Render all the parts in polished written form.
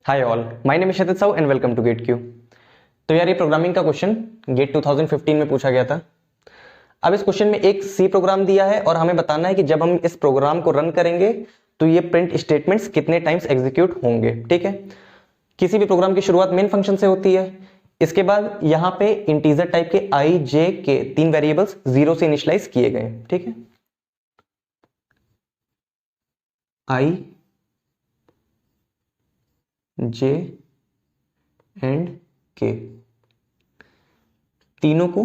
Hi all, my name is Kshitij Sahu and welcome to Gate Q. तो यार ये programming का क्वेश्चन गेट 2015 में पूछा गया था। अब इस क्वेश्चन में एक सी प्रोग्राम दिया है और हमें बताना है कि जब हम इस प्रोग्राम को रन करेंगे तो ये प्रिंट स्टेटमेंट्स कितने टाइम्स एग्जीक्यूट होंगे। ठीक है, किसी भी प्रोग्राम की शुरुआत मेन फंक्शन से होती है। इसके बाद यहाँ पे इंटीजर टाइप के आई जे के तीन वेरिएबल्स 0 से इनिशियलाइज किए गए। ठीक है, आई जे एंड के तीनों को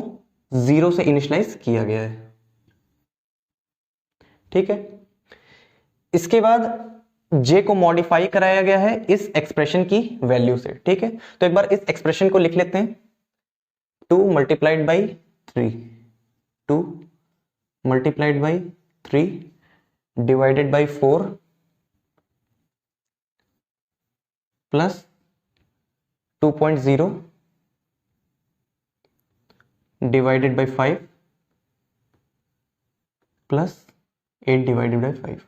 0 से इनिशियलाइज किया गया है। ठीक है, इसके बाद j को मॉडिफाई कराया गया है इस एक्सप्रेशन की वैल्यू से। ठीक है, तो एक बार इस एक्सप्रेशन को लिख लेते हैं। 2 multiplied by 3, 2 multiplied by 3 divided by 4 plus 2.0 divided by 5 plus 8 divided by 5।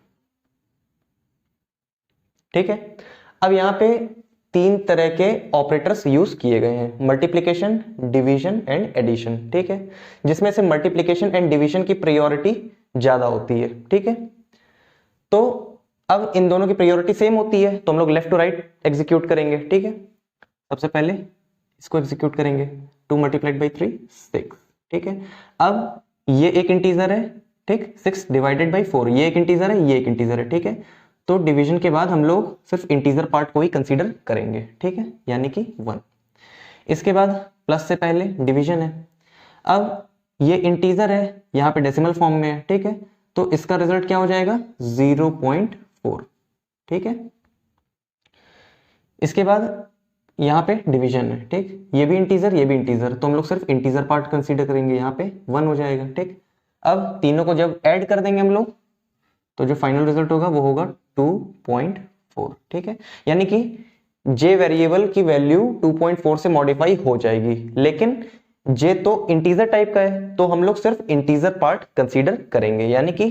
ठीक है, अब यहां पे तीन तरह के ऑपरेटर्स यूज किए गए हैं, मल्टीप्लिकेशन, डिवीजन एंड एडिशन। ठीक है, जिसमें से मल्टीप्लिकेशन एंड डिवीजन की प्रायोरिटी ज्यादा होती है। ठीक है, तो अब इन दोनों की प्रायोरिटी सेम होती है तो हम लोग लेफ्ट टू राइट एग्जीक्यूट करेंगे। ठीक है, सबसे पहले इसको एग्जीक्यूट करेंगे। 2 मल्टीप्लाइड बाई 3 6। ठीक है, अब ये एक इंटीजर है। ठीक, 6 डिवाइडेड बाई 4 ये एक इंटीजर है, ये एक इंटीजर है। ठीक है, तो डिवीजन के बाद हम लोग सिर्फ इंटीजर पार्ट को ही कंसीडर करेंगे। ठीक है, यानी कि 1। इसके बाद प्लस से पहले डिवीजन है। अब ये इंटीजर है, यहां पे डेसिमल फॉर्म में है। ठीक है, तो इसका रिजल्ट क्या हो जाएगा 0.4। ठीक है, इसके बाद यहां पे डिवीजन है। ठीक, ये भी इंटीजर, ये भी इंटीजर, तो हम लोग सिर्फ इंटीजर पार्ट कंसीडर करेंगे, यहां पे 1 हो जाएगा। ठीक, अब तीनों को जब ऐड कर देंगे हम लोग तो जो फाइनल रिजल्ट होगा वो होगा 2.4। ठीक है, यानी कि j वेरिएबल की वैल्यू 2.4 से मॉडिफाई हो जाएगी, लेकिन j तो इंटीजर टाइप का है तो हम लोग सिर्फ इंटीजर पार्ट कंसीडर करेंगे, यानी कि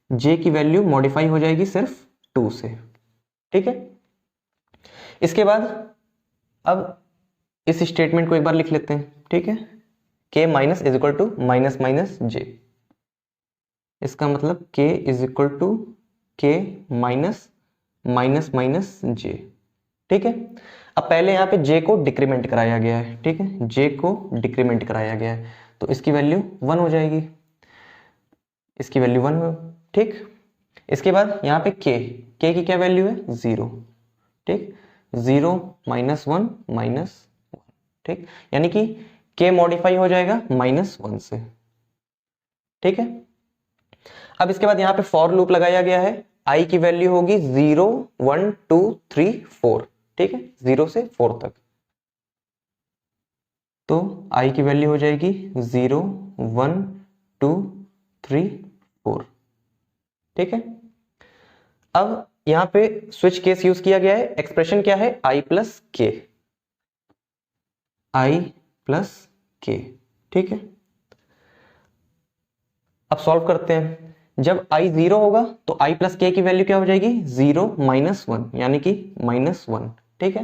j की वैल्यू मॉडिफाई हो जाएगी सिर्फ 2 से। ठीक है, इसके बाद अब इस स्टेटमेंट को एक बार लिख लेते हैं। ठीक है, k minus is equal to minus minus j, इसका मतलब k is equal to k minus minus minus j। ठीक है, अब पहले यहां पे j को डिक्रीमेंट कराया गया है। ठीक है, j को डिक्रीमेंट कराया गया है तो इसकी वैल्यू 1 हो जाएगी, इसकी वैल्यू 1 हो। ठीक, इसके बाद यहाँ पे k की क्या वैल्यू है 0। ठीक, 0 माइनस 1 माइनस 1। ठीक, यानी कि k मॉडिफाई हो जाएगा -1 से। ठीक है, अब इसके बाद यहां पे फॉर लूप लगाया गया है। i की वैल्यू होगी 0 1 2 3 4। ठीक है, 0 से 4 तक, तो i की वैल्यू हो जाएगी 0 1 2 3 4। ठीक है, अब यहां पे स्विच केस यूज किया गया है। एक्सप्रेशन क्या है i प्लस के, i प्लस के। ठीक है, अब सॉल्व करते हैं। जब i 0 होगा तो i प्लस के की वैल्यू क्या हो जाएगी 0 माइनस 1, यानी कि -1। ठीक है,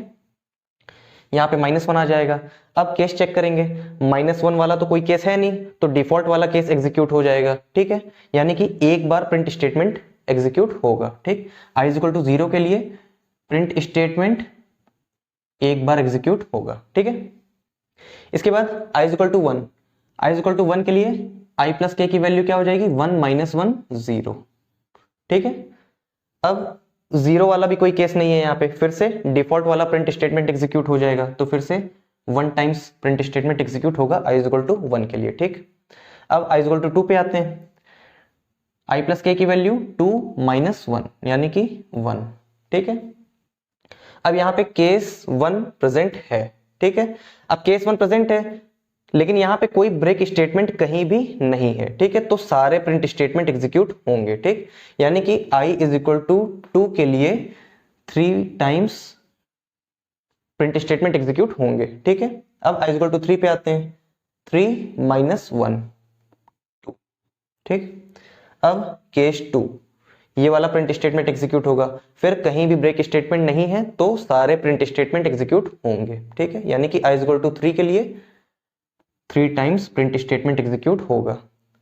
यहाँ पे -1 आ जाएगा। अब केस चेक करेंगे, -1 वाला तो कोई केस है नहीं तो डिफॉल्ट वाला केस एग्जीक्यूट हो जाएगा। ठीक है, यानी कि एक बार प्रिंट स्टेटमेंट एग्जीक्यूट होगा। ठीक, i इज इक्वल टू 0 के लिए प्रिंट स्टेटमेंट एक बार एग्जीक्यूट होगा। ठीक है, इसके बाद i is equal to 1, i is equal to 1 के लिए i प्लस के की वैल्यू क्या हो जाएगी 1 माइनस 1 0। ठीक है, अब 0 वाला भी कोई केस नहीं है, यहाँ पे फिर से डिफॉल्ट वाला प्रिंट स्टेटमेंट एग्जीक्यूट हो जाएगा, तो फिर से 1 टाइम्स प्रिंट स्टेटमेंट एग्जीक्यूट होगा i इज इक्वल टू 1 के लिए। ठीक, अब i इज इक्वल टू 2 पे आते हैं। i प्लस के की वैल्यू 2 माइनस 1 यानी कि 1। ठीक है, अब यहाँ पे केस 1 प्रेजेंट है। ठीक है, अब केस 1 प्रेजेंट है लेकिन यहाँ पे कोई ब्रेक स्टेटमेंट कहीं भी नहीं है। ठीक है, तो सारे प्रिंट स्टेटमेंट एग्जीक्यूट होंगे। ठीक, यानी कि i इज इक्वल टू 2 के लिए 3 टाइम्स प्रिंट स्टेटमेंट एग्जीक्यूट होंगे। ठीक है, अब i इज इक्वल टू 3 पे आते हैं। 3 माइनस 1 2। ठीक, अब केस 2, ये वाला प्रिंट स्टेटमेंट एग्जीक्यूट होगा। फिर कहीं भी ब्रेक स्टेटमेंट नहीं है तो सारे प्रिंट स्टेटमेंट एग्जीक्यूट होंगे, ठीक है। यानी कि i इज इक्वल टू 3 के लिए 3 टाइम्स प्रिंट स्टेटमेंट एग्जीक्यूट होगा।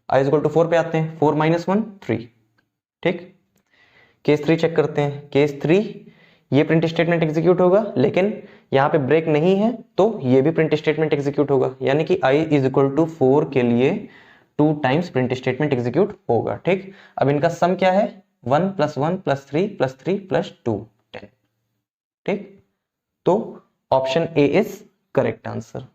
i इज इक्वल टू 4 पे आते हैं, 4 - 1 3, ठीक। केस 3 चेक करते हैं। केस 3 ये प्रिंट स्टेटमेंट एग्जीक्यूट होगा, लेकिन यहाँ पे ब्रेक नहीं है तो ये भी प्रिंट स्टेटमेंट एग्जीक्यूट होगा। यानी कि i इज इक्वल टू 4 के लिए 2 टाइम्स प्रिंट स्टेटमेंट एग्जीक्यूट होगा, ठीक। अब इनका सम क्या है, 1 + 1 + 3 + 3 + 2 10, ठीक। तो option A is correct answer.